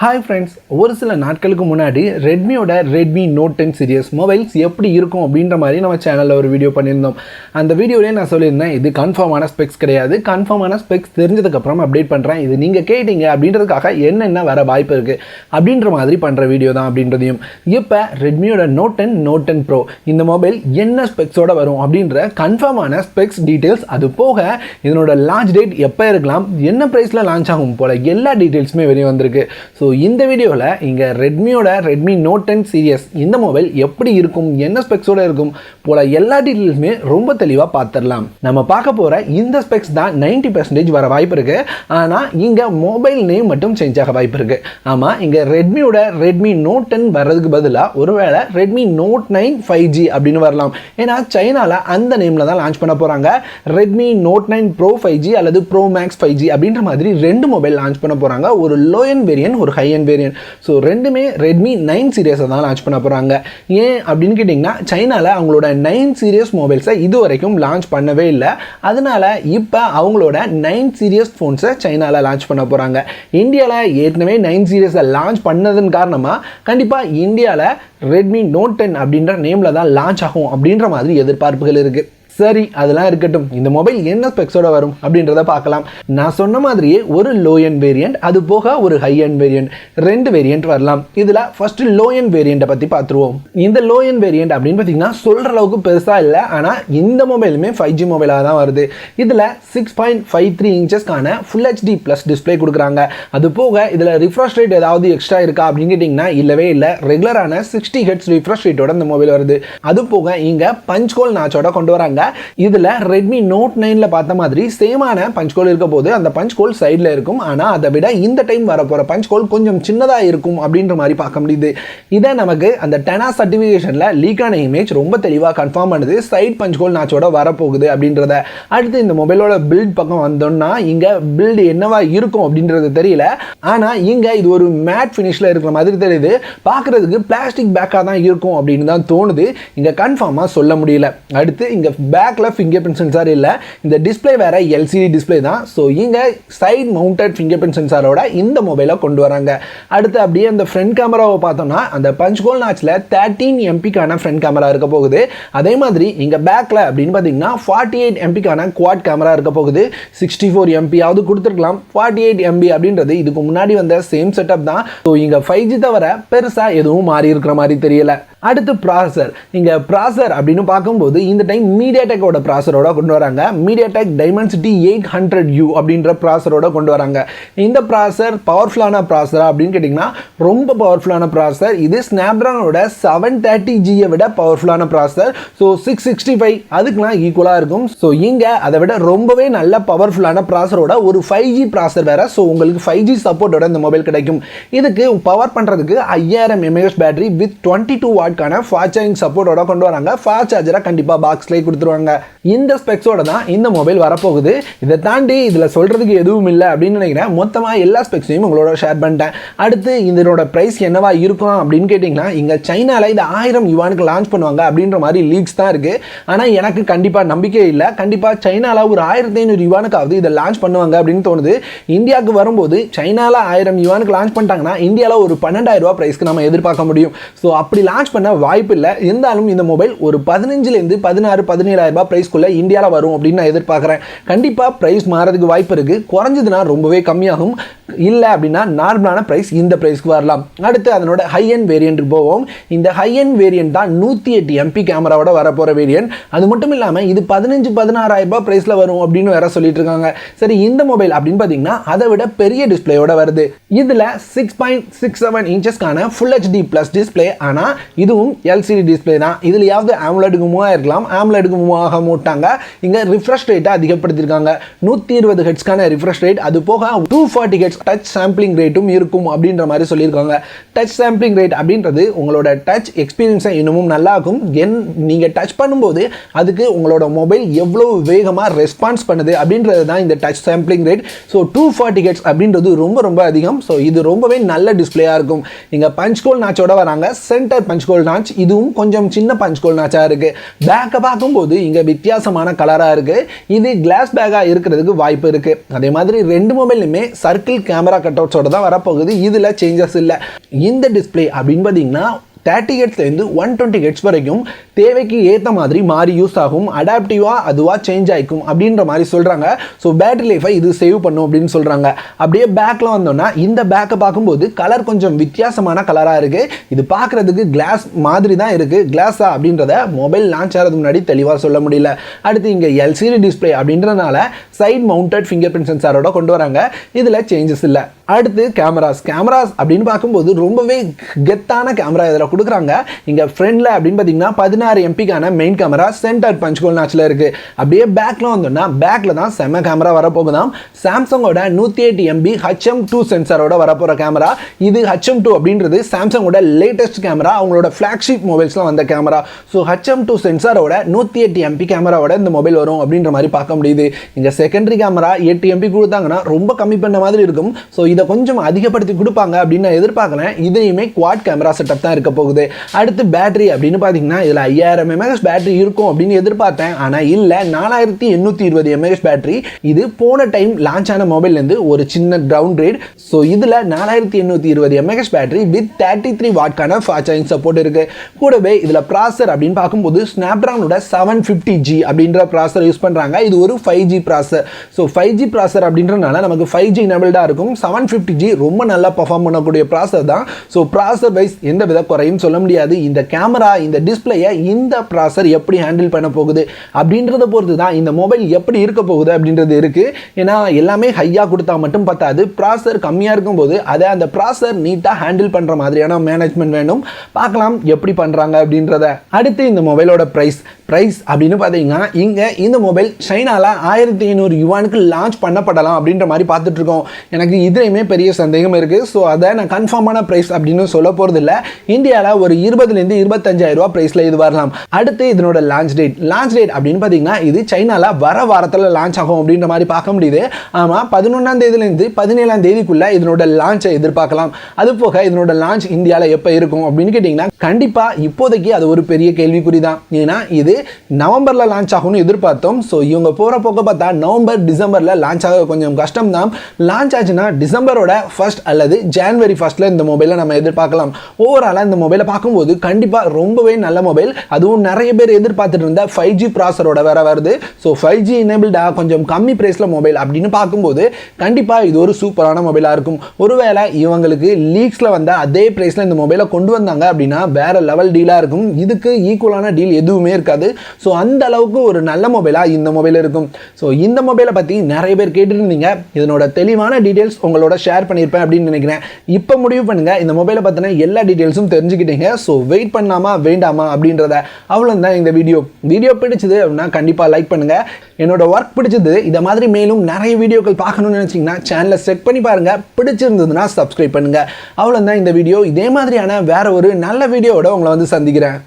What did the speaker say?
Hi friends, ஒரு சில நாட்களுக்கு முன்னாடி ரெட்மியோட ரெட்மி நோட் 10 சீரியஸ் மொபைல்ஸ் எப்படி இருக்கும் அப்படின்ற மாதிரி நம்ம சேனலில் ஒரு வீடியோ பண்ணியிருந்தோம். அந்த வீடியோலேயே நான் சொல்லியிருந்தேன், இது கன்ஃபார்மான ஸ்பெக்ஸ் கிடையாது, கன்ஃபார்மான ஸ்பெக்ஸ் தெரிஞ்சதுக்கப்புறம் அப்டேட் பண்ணுறேன், இது நீங்கள் கேட்டீங்க அப்படின்றதுக்காக என்னென்ன வர வாய்ப்பு இருக்குது அப்படின்ற மாதிரி பண்ணுற வீடியோ தான் அப்படின்றதையும். இப்போ ரெட்மியோட நோட் 10 ப்ரோ இந்த மொபைல் என்ன ஸ்பெக்ஸோட வரும் அப்படின்ற கன்ஃபார்மான ஸ்பெக்ஸ் டீட்டெயில்ஸ், அது போக இதனோட லான்ச் டேட் எப்போ இருக்கலாம், என்ன ப்ரைஸில் லான்ச் ஆகும் போல் எல்லா டீட்டெயில்ஸுமே வெளியே வந்திருக்கு. ஸோ இந்த வீடியோவில் இங்கே ரெட்மியோட ரெட்மி நோட் 10 சீரியஸ் இந்த மொபைல் எப்படி இருக்கும், என்ன ஸ்பெக்ஸோட இருக்கும் போல எல்லா டீட்டெயில்ஸுமே ரொம்ப தெளிவாக பார்த்துடலாம். நம்ம பார்க்க போகிற இந்த ஸ்பெக்ஸ் தான் 90% வர வாய்ப்பு இருக்குது. ஆனால் இங்கே மொபைல் நேம் மட்டும் சேஞ்ச் ஆக வாய்ப்பு இருக்குது. ஆமாம், இங்கே ரெட்மியோட ரெட்மி நோட் 10 வர்றதுக்கு பதிலாக ஒருவேளை ரெட்மி நோட் 9 5G அப்படின்னு வரலாம். ஏன்னா சைனாவில் அந்த நேமில் தான் லான்ச் பண்ண போகிறாங்க. ரெட்மி நோட் 9 ப்ரோ 5G அல்லது ப்ரோ மேக்ஸ் 5G அப்படின்ற மாதிரி ரெண்டு மொபைல் லான்ச் பண்ண போகிறாங்க. ஒரு லோ எண்ட் வேரியன்ட், ஒரு ஹை எண்ட் வேரியன்ட். ஸோ ரெண்டுமே ரெட்மி 9 சீரியஸை தான் லான்ச் பண்ண போகிறாங்க. ஏன் அப்படின்னு கேட்டிங்கன்னா, சைனாவில் அவங்களோட 9 சீரியஸ் மொபைல்ஸை இது வரைக்கும் லான்ச் பண்ணவே இல்லை. அதனால இப்போ அவங்களோட 9 சீரியஸ் ஃபோன்ஸை சைனாவில் லான்ச் பண்ண போகிறாங்க. இந்தியாவில் ஏற்கனவே 9 சீரியஸை லான்ச் பண்ணதன் காரணமாக கண்டிப்பாக இந்தியாவில் ரெட்மி நோட் 10 அப்படின்ற நேமில் தான் லான்ச் ஆகும் அப்படின்ற மாதிரி எதிர்பார்ப்புகள் இருக்குது. சரி, அதெல்லாம் இருக்கட்டும். இந்த மொபைல் என்ன ஸ்பெக்ஸோட வரும் அப்படின்றத பார்க்கலாம். நான் சொன்ன மாதிரியே ஒரு லோ எண்ட் வேரியன்ட், அது போக ஒரு ஹை எண்ட் வேரியன்ட், ரெண்டு வேரியன்ட் வரலாம். இதில் ஃபர்ஸ்ட் லோ எண்ட் வேரியண்ட்டை பற்றி பார்த்துருவோம். இந்த லோ எண்ட் வேரியன்ட் அப்படின்னு பார்த்தீங்கன்னா சொல்கிற அளவுக்கு பெருசாக இல்லை. ஆனால் இந்த மொபைலுமே 5G மொபைலாக தான் வருது. இதில் 6.53 இன்ச்சஸ்க்கான ஃபுல் HD ப்ளஸ் டிஸ்பிளே கொடுக்குறாங்க. அது போக இதில் ரிஃப்ரெஷ் ரேட் ஏதாவது எக்ஸ்ட்ரா இருக்கா அப்படின்னு கேட்டிங்கன்னா இல்லவே இல்லை. ரெகுலரான 60 Hz ரிஃப்ரெஷ் ரேட்டோட இந்த மொபைல் வருது. அது போக இங்கே பஞ்ச் ஹோல் நாச்சோட கொண்டு வராங்க. இதுல ரெட்மி நோட் 9ல பார்த்த மாதிரி சேமான பஞ்ச் ஹோல் இருக்க போது அந்த பஞ்ச் ஹோல் சைடில் இருக்கும். ஆனால் அதை விட இந்த டைம் வரப்போற பஞ்ச் ஹோல் கொஞ்சம் சின்னதாக இருக்கும் அப்படின்ற மாதிரி பார்க்க முடியுது. இதை நமக்கு அந்த 10 சர்டிஃபிகேஷனில் லீக்கான இமேஜ் ரொம்ப தெளிவாக கன்ஃபார்ம் பண்ணுது. சைட் பஞ்ச் ஹோல் நாச்சோட வரப்போகுது அப்படின்றத. அடுத்து இந்த மொபைலோட பில்ட் பக்கம் வந்தோம்னா இங்கே பில்டு என்னவா இருக்கும் அப்படின்றது தெரியல. ஆனால் இங்கே இது ஒரு மேட் ஃபினிஷில் இருக்கிற மாதிரி தெரியுது. பார்க்குறதுக்கு பிளாஸ்டிக் பேக்காக தான் இருக்கும் அப்படின்னு தான் தோணுது. இங்கே கன்ஃபார்மாக சொல்ல முடியல. அடுத்து இங்கே பேக்கில் ஃபிங்கர் பிரிண்ட் சென்சார் இல்லை. இந்த டிஸ்பிளே வேற LCD டிஸ்பிளே தான். ஸோ இங்கே சைட் மவுண்டட் ஃபிங்கர் பிரிண்ட் சென்சாரோட இந்த மொபைலை கொண்டு வராங்க. அடுத்து அப்படியே அந்த ஃப்ரண்ட் கேமராவை பார்த்தோம்னா அந்த பஞ்ச் ஹோல் நாச்சில் 13 MPக்கான ஃப்ரண்ட் கேமரா இருக்க போகுது. அதே மாதிரி இங்கே பேக்கில் அப்படின்னு பார்த்தீங்கன்னா 48 MPக்கான குவாட் கேமரா இருக்க போகுது. 64 MPயாவது கொடுத்துருக்கலாம். 48 MB அப்படின்றது இதுக்கு முன்னாடி வந்த சேம் செட்டப் தான். ஸோ இங்கே 5G தவிர பெருசாக எதுவும் மாறி இருக்கிற மாதிரி தெரியல. அடுத்து ப்ராசர். இங்கே ப்ராசர் அப்படின்னு பார்க்கும்போது இந்த டைம் மீடியாடெக்கோட ப்ராசரோட கொண்டு வராங்க. மீடியாடெக் டைமென்சிட்டி 800U அப்படின்ற ப்ராசரோட கொண்டு வராங்க. இந்த ப்ராசர் பவர்ஃபுல்லான ப்ராசரா அப்படின்னு கேட்டிங்கன்னா ரொம்ப பவர்ஃபுல்லான ப்ராசர். இது ஸ்னாப்ட்ராகனோட 730Gயை விட பவர்ஃபுல்லான ப்ராசர். ஸோ 665 அதுக்கெலாம் ஈக்குவலாக இருக்கும். ஸோ இங்கே அதை விட ரொம்பவே நல்ல பவர்ஃபுல்லான ப்ராசரோட ஒரு 5G ப்ராசர் வேறு. ஸோ உங்களுக்கு 5G சப்போர்ட்டோட இந்த மொபைல் கிடைக்கும். இதுக்கு பவர் பண்ணுறதுக்கு 5000 mAh பேட்டரி வித் 22 வாட்கான ஃபாஸ்ட் சார்ஜிங் சப்போர்ட்டோட கொண்டு வராங்க. ஃபாஸ்ட் சார்ஜரை கண்டிப்பாக பாக்ஸ்லேயே கொடுத்துருவாங்க. இந்த ஸ்பெக்ஸோட தான் இந்த மொபைல் வரப்போகுது. இதை தாண்டி இதில் சொல்கிறதுக்கு எதுவும் இல்லை அப்படின்னு நினைக்கிறேன். மொத்தமாக எல்லா ஸ்பெக்ஸையும் உங்களோட ஷேர் பண்ணிட்டேன். அடுத்து இதனோட ப்ரைஸ் என்னவா இருக்கும் அப்படின்னு கேட்டிங்கன்னா, இங்கே சைனாவில் இது 1000 யுவானுக்கு லான்ச் பண்ணுவாங்க அப்படின்ற மாதிரி லீக்ஸ் தான் இருக்குது. ஆனால் எனக்கு கண்டிப்பாக நம்பிக்கை இல்லை. கண்டிப்பாக சைனாவில் ஒரு 1500 யுவானுக்காவது இதை லான்ச் பண்ணுவாங்க அப்படின்னு தோணுது. இந்தியாவுக்கு வரும்போது சைனாவில் 1000 யுவானுக்கு லான்ச் பண்ணிட்டாங்கன்னா இந்தியாவில் ஒரு 12000 ரூபா ப்ரைஸ்க்கு நம்ம எதிர்பார்க்க முடியும். ஸோ அப்படி லான்ச் பண்ண வாய்ப்பு இல்லை. இருந்தாலும் இந்த மொபைல் ஒரு 15லேருந்து 16-17,000 ரூபாய் ப்ரைஸ்க்குள்ள இந்தியாவில் வரும் அப்படின்னு நான் எதிர்பார்க்குறேன். கண்டிப்பாக ப்ரைஸ் மாறதுக்கு வாய்ப்பு இருக்குது. குறைஞ்சதுன்னா ரொம்பவே கம்மியாகும். இல்லை அப்படின்னா நார்மலான ப்ரைஸ் இந்த ப்ரைஸ்க்கு வரலாம். அடுத்து அதனோட ஹை எண்ட் வேரியண்ட்டுக்கு போவோம். இந்த ஹை எண்ட் வேரியண்ட் தான் 108 MP கேமராவோட வரப்போகிற வேரியன்ட். அது மட்டும் இல்லாமல் இது 15-16,000 ரூபாய் ப்ரைஸில் வரும் அப்படின்னு வேற சொல்லிட்டு இருக்காங்க. சரி, இந்த மொபைல் அப்படின்னு பார்த்தீங்கன்னா அதை விட பெரிய டிஸ்பிளேயோட வருது. இதில் 6.67 இன்ச்சஸ்க்கான ஃபுல் HD ப்ளஸ் டிஸ்பிளே. ஆனால் இதுவும் LCD டிஸ்பிளே தான். இதுலையாவது ஆம்லெட்டுக்கு மூவ் ஆகிருக்கலாம், ஆம்லெட்டுக்கு மூவ் ஆக மாட்டாங்க. இங்கே ரிஃப்ரெஷ் ரேட்டை அதிகப்படுத்தியிருக்காங்க. 120 ஹெட்ஸ்க்கான ரிஃப்ரெஷ் ரேட், அது போக 240 ஹெட்ஸ் டச் சாம்பிளிங் ரேட்டும் இருக்கும் அப்படின்ற மாதிரி சொல்லியிருக்காங்க. டச் சாம்பிளிங் ரேட் அப்படின்றது உங்களோட டச் எக்ஸ்பீரியன்ஸை இன்னமும் நல்லாக்கும். நீங்கள் டச் பண்ணும்போது அதுக்கு உங்களோட மொபைல் எவ்வளோ வேகமாக ரெஸ்பான்ஸ் பண்ணுது அப்படின்றது தான் இந்த touch sampling rate. So 240 hertz அப்படின்றது ரொம்ப ரொம்ப அதிகம். ஸோ இது ரொம்பவே நல்ல டிஸ்பிளேயாக இருக்கும். இங்கே பஞ்ச் ஹோல் நாச்சோட வராங்க. Center punch hole hole notch, இதுவும் கொஞ்சம் சின்ன பஞ்ச் ஹோல் நாச்சாக இருக்குது. பேக்கை பார்க்கும்போது இங்கே வித்தியாசமான கலராக இருக்குது. இது கிளாஸ் பேக்காக இருக்கிறதுக்கு வாய்ப்பு இருக்குது. அதே மாதிரி ரெண்டு மொபைலுமே சர்க்கிள் கேமரா கட் அவுட்ஸோட தான் வரப்போகுது. இதில் சேஞ்சஸ் இல்லை. இந்த டிஸ்பிளே அப்படின்னு பார்த்தீங்கன்னா 30 ஹெர்ட்ஸ்லேருந்து 120 ஹெர்ட்ஸ் வரைக்கும் தேவைக்கு ஏற்ற மாதிரி மாறி யூஸ் ஆகும். அடாப்டிவாக அதுவாக சேஞ்ச் ஆகிக்கும் அப்படின்ற மாதிரி சொல்கிறாங்க. ஸோ பேட்டரி லைஃபை இது சேவ் பண்ணும் அப்படின்னு சொல்கிறாங்க. அப்படியே பேக்கில் வந்தோன்னா இந்த பேக்கை பார்க்கும்போது கலர் கொஞ்சம் வித்தியாசமான கலராக இருக்குது. இது பார்க்குறதுக்கு கிளாஸ் மாதிரி தான் இருக்குது. கிளாஸா அப்படின்றத மொபைல் லான்ச் ஆகிறதுக்கு முன்னாடி தெளிவாக சொல்ல முடியல. அடுத்து இங்கே எல்சிடி டிஸ்பிளே அப்படின்றனால சைட் மவுண்டட் ஃபிங்கர் பிரிண்ட் சென்சாரோட கொண்டு வராங்க. இதில் சேஞ்சஸ் இல்லை. அடுத்து கேமராஸ் அப்படின்னு பார்க்கும்போது ரொம்பவே கெத்தான கேமரா இதில் கொடுக்குறாங்க. இங்கே ஃப்ரண்ட்ல அப்படின்னு பார்த்தீங்கன்னா 16 எம்பிக்கான main camera center punch hole நாச்சில் இருக்குது. அப்படியே பேக்கில் வந்தோம்னா பேக்கில் தான் செம்ம கேமரா வரப்போகுதாம். சாம்சங்கோட 108 MB HM2 சென்சாரோட வரப்போகிற கேமரா. இது HM2 அப்படின்றது சாம்சங்கோட லேட்டஸ்ட் கேமரா, அவங்களோட ஃப்ளாக்ஷிப் மொபைல்ஸ்லாம் வந்த கேமரா. ஸோ HM2 சென்சாரோட 108 MP கேமராவோட இந்த மொபைல் வரும் அப்படின்ற மாதிரி பார்க்க முடியுது. இங்கே செகண்டரி கேமரா 8 MP கொடுத்தாங்கன்னா ரொம்ப கம்மி பண்ண மாதிரி இருக்கும். ஸோ இதை கொஞ்சம் அதிகப்படுத்தி கொடுப்பாங்க அப்படின்னு நான் எதிர்பார்க்குறேன். இதுலையுமே குவாட் கேமரா செட்டப் தான் இருக்க போகுது. அடுத்து பேட்டரி அப்படின்னு பார்த்தீங்கன்னா இதில் 5000 mAh பேட்டரி இருக்கும் அப்படின்னு எதிர்பார்த்தேன். ஆனால் இல்லை, 4820 mAh பேட்டரி. இது போன டைம் லான்ச் ஆன மொபைல்லேருந்து ஒரு சின்ன டவுன் கிரேட். ஸோ இதில் 4820 mAh பேட்டரி வித் 33 வாட்கான ஃபாஸ்ட் சார்ஜிங் சப்போர்ட் இருக்கு. கூடவே இதில் ப்ராசர் அப்படின்னு பார்க்கும்போது ஸ்னாப்டிராகனோட 750G அப்படின்ற ப்ராசர் யூஸ் பண்ணுறாங்க. இது ஒரு 5G ப்ராசர். ஸோ 5G ப்ராசர் அப்படின்றனால நமக்கு 5G எனபிள்டாக இருக்கும். 750G ரொம்ப நல்லா பர்ஃபார்ம் பண்ணக்கூடிய ப்ராசர் தான். ஸோ ப்ராசர் வைஸ் எந்த வித குறையும் சொல்ல முடியாது. இந்த கேமரா, இந்த டிஸ்பிளேயை இந்த ப்ராசர் எப்படி ஹேண்டில் பண்ண போகுது அப்படின்றத பொறுத்து தான் இந்த மொபைல் எப்படி இருக்க போகுது அப்படின்றது இருக்குது. ஏன்னா எல்லாமே ஹையாக கொடுத்தா மட்டும் பத்தாது. ப்ராசர் கம்மியாக இருக்கும்போது அதை அந்த ப்ராசர் நீட்டாக ஹேண்டில் பண்ணுற மாதிரியான மேனேஜ்மெண்ட் வேணும். பார்க்கலாம் எப்படி பண்ணுறாங்க அப்படின்றத. அடுத்து இந்த மொபைலோட ப்ரைஸ் அப்படின்னு பார்த்தீங்கன்னா இங்கே இந்த மொபைல் சைனாவில் 1500 யுவானுக்கு லான்ச் பண்ணப்படலாம் அப்படின்ற மாதிரி பார்த்துட்டு இருக்கோம். எனக்கு இதுலையுமே பெரிய சந்தேகம் இருக்குது. ஸோ அதை நான் கன்ஃபார்மான ப்ரைஸ் அப்படின்னு சொல்ல போகிறது இல்லை. இந்தியாவில் ஒரு 20,000 25,000 ரூபா ப்ரைஸில் இது வரலாம். அடுத்து இதனோட லான்ச் டேட் அப்படின்னு பார்த்தீங்கன்னா இது சைனாவில் வர வாரத்தில் லான்ச் ஆகும் அப்படின்ற மாதிரி பார்க்க முடியுது. ஆமாம், 11ஆம் தேதியிலேருந்து 17ஆம் தேதிக்குள்ளே இதனோட லான்ச்சை எதிர்பார்க்கலாம். அது போக இதனோட லான்ச் இந்தியாவில் எப்போ இருக்கும் அப்படின்னு கேட்டிங்கன்னா கண்டிப்பாக இப்போதைக்கு அது ஒரு பெரிய கேள்விக்குறி தான். ஏன்னா இது நவம்பரில் லான்ச் ஆகும்னு எதிர்பார்த்தோம். ஸோ இவங்க போகிற போக்க பார்த்தா நவம்பர் டிசம்பரில் லான்ச் ஆக கொஞ்சம் கஷ்டம் தான். லான்ச் ஆச்சுன்னா டிசம்பரோட ஃபர்ஸ்ட் அல்லது ஜான்வரி ஃபர்ஸ்ட்ல இந்த மொபைலை நம்ம எதிர்பார்க்கலாம். ஓவராலாக இந்த மொபைலை பார்க்கும்போது கண்டிப்பாக ரொம்பவே நல்ல மொபைல். அதுவும் நிறைய பேர் எதிர்பார்த்துட்டு இருந்த 5G ப்ராசரோட வேற வருது. ஸோ 5G எனபிள்டாக கொஞ்சம் கம்மி ப்ரைஸில் மொபைல் அப்படின்னு பார்க்கும்போது கண்டிப்பாக இது ஒரு சூப்பரான மொபைலாக இருக்கும். ஒருவேளை இவங்களுக்கு லீக்ஸில் வந்த அதே ப்ரைஸில் இந்த மொபைலை கொண்டு வந்தாங்க அப்படின்னா வேற லெவல் டீலாக இருக்கும். இதுக்கு ஈக்குவலான டீல் எதுவுமே இருக்காது. ஸோ அந்த அளவுக்கு ஒரு நல்ல மொபைலாக இந்த மொபைல் இருக்கும். ஸோ இந்த மொபைலை பற்றி நிறைய பேர் கேட்டுருந்தீங்க. இதனோட தெளிவான டீடைல்ஸ் உங்களோட ஷேர் பண்ணியிருப்பேன் அப்படின்னு நினைக்கிறேன். இப்போ முடிவு பண்ணுங்க, இந்த மொபைலை பற்றின எல்லா டீடைல்ஸும் தெரிஞ்சுக்கிட்டீங்க. ஸோ வெயிட் பண்ணாமா வேண்டாமா அப்படின்றத அவ்வளோதான் இந்த வீடியோ பிடிச்சது அப்படின்னா கண்டிப்பாக லைக் பண்ணுங்க. என்னோட ஒர்க் பிடிச்சது இதை மாதிரி மேலும் நிறைய வீடியோக்கள் பார்க்கணும்னு நினச்சிங்கன்னா சேனலை செக் பண்ணி பாருங்க. பிடிச்சிருந்ததுன்னா சப்ஸ்கிரைப் பண்ணுங்க. அவ்வளோதான் இந்த வீடியோ. இதே மாதிரியான வேற ஒரு நல்ல வீடியோவோட உங்களை வந்து சந்திக்கிறேன்.